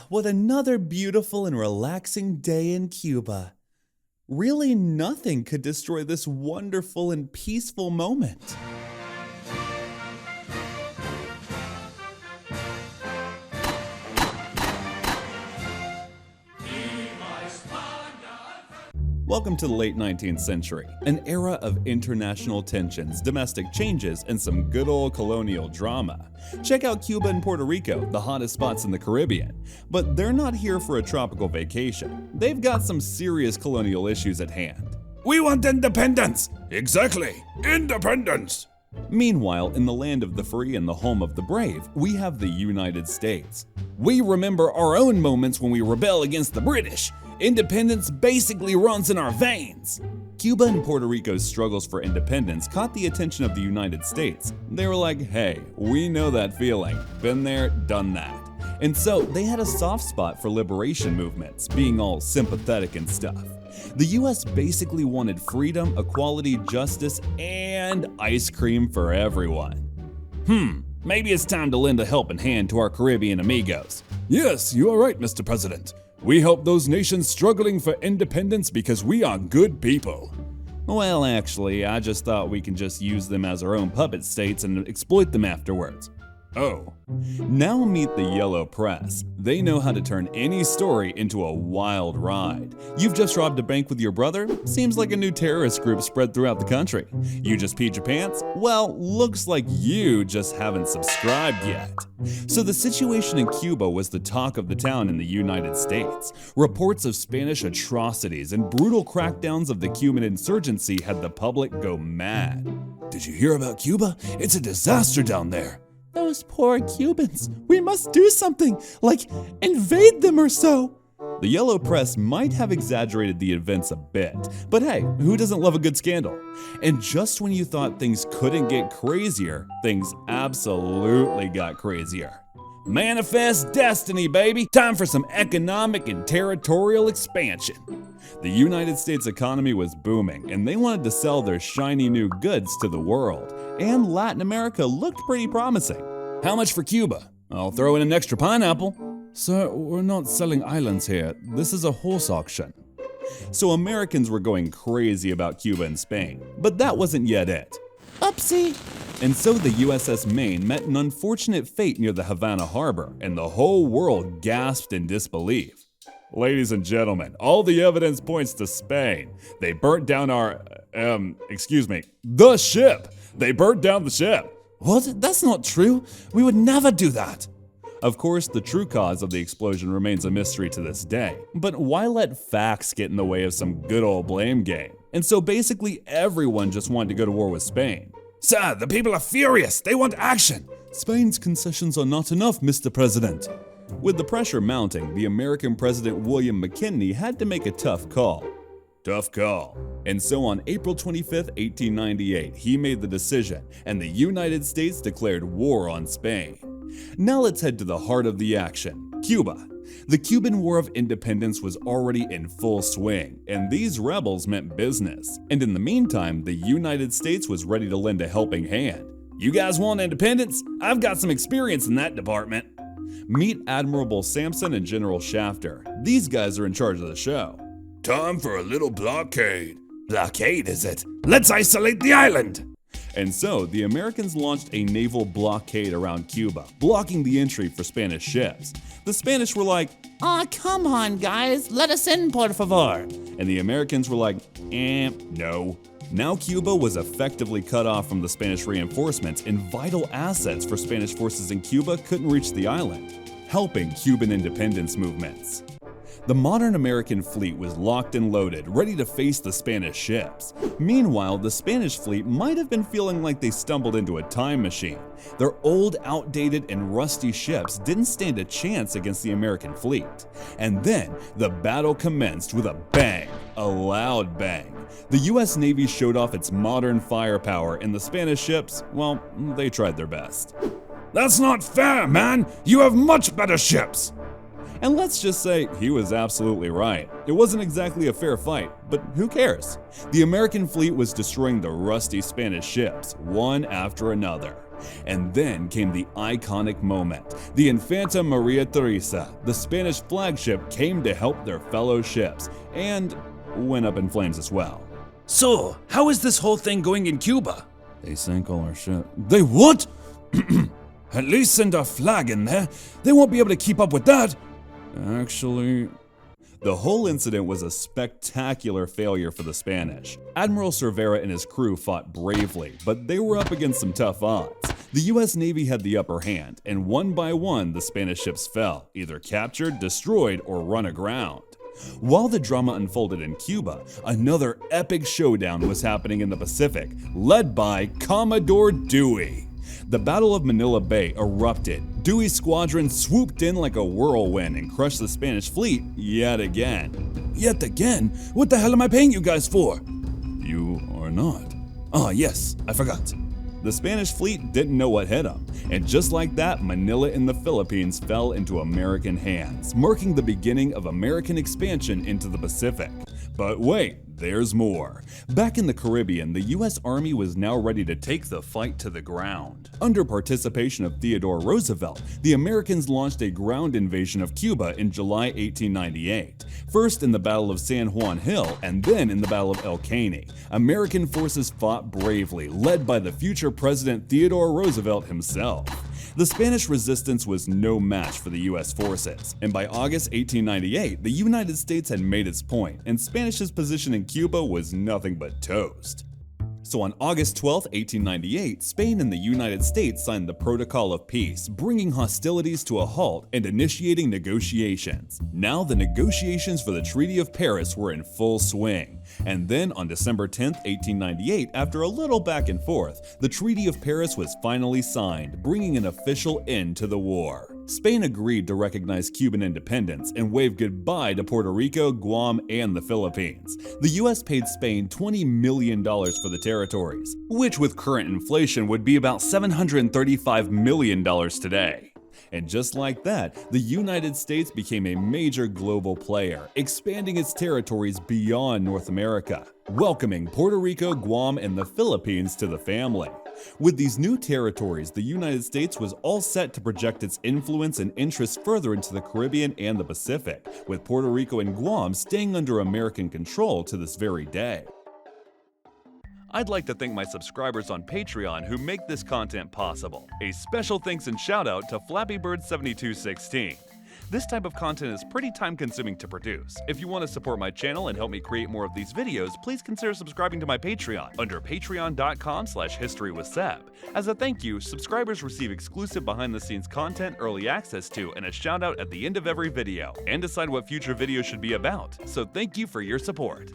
what another beautiful and relaxing day in Cuba. Really, nothing could destroy this wonderful and peaceful moment. Welcome to the late 19th century, an era of international tensions, domestic changes, and some good old colonial drama. Check out Cuba and Puerto Rico, the hottest spots in the Caribbean. But they're not here for a tropical vacation. They've got some serious colonial issues at hand. We want independence! Exactly, independence! Meanwhile, in the land of the free and the home of the brave, we have the United States. We remember our own moments when we rebel against the British. Independence basically runs in our veins. Cuba and Puerto Rico's struggles for independence caught the attention of the United States. They were like, hey, we know that feeling. Been there, done that. And so they had a soft spot for liberation movements, being all sympathetic and stuff. The US basically wanted freedom, equality, justice, and ice cream for everyone. Maybe it's time to lend a helping hand to our Caribbean amigos. Yes, you are right, Mr. President. We help those nations struggling for independence because we are good people. Well, actually, I just thought we can just use them as our own puppet states and exploit them afterwards. Oh. Now meet the yellow press. They know how to turn any story into a wild ride. You've just robbed a bank with your brother? Seems like a new terrorist group spread throughout the country. You just peed your pants? Well, looks like you just haven't subscribed yet. So the situation in Cuba was the talk of the town in the United States. Reports of Spanish atrocities and brutal crackdowns of the Cuban insurgency had the public go mad. Did you hear about Cuba? It's a disaster down there. Those poor Cubans. We must do something, like invade them or so. The yellow press might have exaggerated the events a bit, but hey, who doesn't love a good scandal? And just when you thought things couldn't get crazier, things absolutely got crazier. Manifest destiny, baby! Time for some economic and territorial expansion. The United States economy was booming, and they wanted to sell their shiny new goods to the world. And Latin America looked pretty promising. How much for Cuba? I'll throw in an extra pineapple. Sir, we're not selling islands here. This is a horse auction. So Americans were going crazy about Cuba and Spain, but that wasn't yet it. Upsie! And so the USS Maine met an unfortunate fate near the Havana harbor, and the whole world gasped in disbelief. Ladies and gentlemen, all the evidence points to Spain. They burnt down the ship. They burnt down the ship. What? That's not true. We would never do that. Of course, the true cause of the explosion remains a mystery to this day. But why let facts get in the way of some good old blame game? And so basically everyone just wanted to go to war with Spain. Sir, the people are furious. They want action. Spain's concessions are not enough, Mr. President. With the pressure mounting, the American President William McKinley had to make a tough call. Tough call. And so on April 25, 1898, he made the decision, and the United States declared war on Spain. Now let's head to the heart of the action, Cuba. The Cuban War of Independence was already in full swing, and these rebels meant business. And in the meantime, the United States was ready to lend a helping hand. You guys want independence? I've got some experience in that department. Meet Admiral Sampson and General Shafter. These guys are in charge of the show. Time for a little blockade. Blockade, is it? Let's isolate the island! And so, the Americans launched a naval blockade around Cuba, blocking the entry for Spanish ships. The Spanish were like, come on guys, let us in, por favor. And the Americans were like, no. Now Cuba was effectively cut off from the Spanish reinforcements, and vital assets for Spanish forces in Cuba couldn't reach the island, helping Cuban independence movements. The modern American fleet was locked and loaded, ready to face the Spanish ships. Meanwhile, the Spanish fleet might have been feeling like they stumbled into a time machine. Their old, outdated, and rusty ships didn't stand a chance against the American fleet. And then, the battle commenced with a bang, a loud bang. The US Navy showed off its modern firepower, and the Spanish ships, well, they tried their best. That's not fair, man! You have much better ships! And let's just say he was absolutely right. It wasn't exactly a fair fight, but who cares? The American fleet was destroying the rusty Spanish ships, one after another. And then came the iconic moment. The Infanta Maria Teresa, the Spanish flagship, came to help their fellow ships and went up in flames as well. So, how is this whole thing going in Cuba? They sank all our ships. They what? At least send a flag in there. They won't be able to keep up with that. Actually, the whole incident was a spectacular failure for the Spanish. Admiral Cervera and his crew fought bravely, but they were up against some tough odds. The US Navy had the upper hand, and one by one the Spanish ships fell, either captured, destroyed, or run aground. While the drama unfolded in Cuba, another epic showdown was happening in the Pacific, led by Commodore Dewey. The Battle of Manila Bay erupted. Dewey's squadron swooped in like a whirlwind and crushed the Spanish fleet yet again. Yet again? What the hell am I paying you guys for? You are not. Ah, yes, I forgot. The Spanish fleet didn't know what hit them, and just like that, Manila in the Philippines fell into American hands, marking the beginning of American expansion into the Pacific. But wait, there's more. Back in the Caribbean, the US Army was now ready to take the fight to the ground. Under participation of Theodore Roosevelt, the Americans launched a ground invasion of Cuba in July 1898. First in the Battle of San Juan Hill, and then in the Battle of El Caney. American forces fought bravely, led by the future President Theodore Roosevelt himself. The Spanish resistance was no match for the US forces, and by August 1898, the United States had made its point, and Spanish's position in Cuba was nothing but toast. So on August 12, 1898, Spain and the United States signed the Protocol of Peace, bringing hostilities to a halt and initiating negotiations. Now the negotiations for the Treaty of Paris were in full swing. And then on December 10, 1898, after a little back and forth, the Treaty of Paris was finally signed, bringing an official end to the war. Spain agreed to recognize Cuban independence and wave goodbye to Puerto Rico, Guam, and the Philippines. The US paid Spain $20 million for the territories, which with current inflation would be about $735 million today. And just like that, the United States became a major global player, expanding its territories beyond North America, welcoming Puerto Rico, Guam, and the Philippines to the family. With these new territories, the United States was all set to project its influence and interests further into the Caribbean and the Pacific, with Puerto Rico and Guam staying under American control to this very day. I'd like to thank my subscribers on Patreon who make this content possible. A special thanks and shout out to FlappyBird7216. This type of content is pretty time consuming to produce. If you want to support my channel and help me create more of these videos, please consider subscribing to my Patreon under patreon.com/historywithseb. As a thank you, subscribers receive exclusive behind the scenes content, early access to, and a shout out at the end of every video, and decide what future videos should be about. So thank you for your support.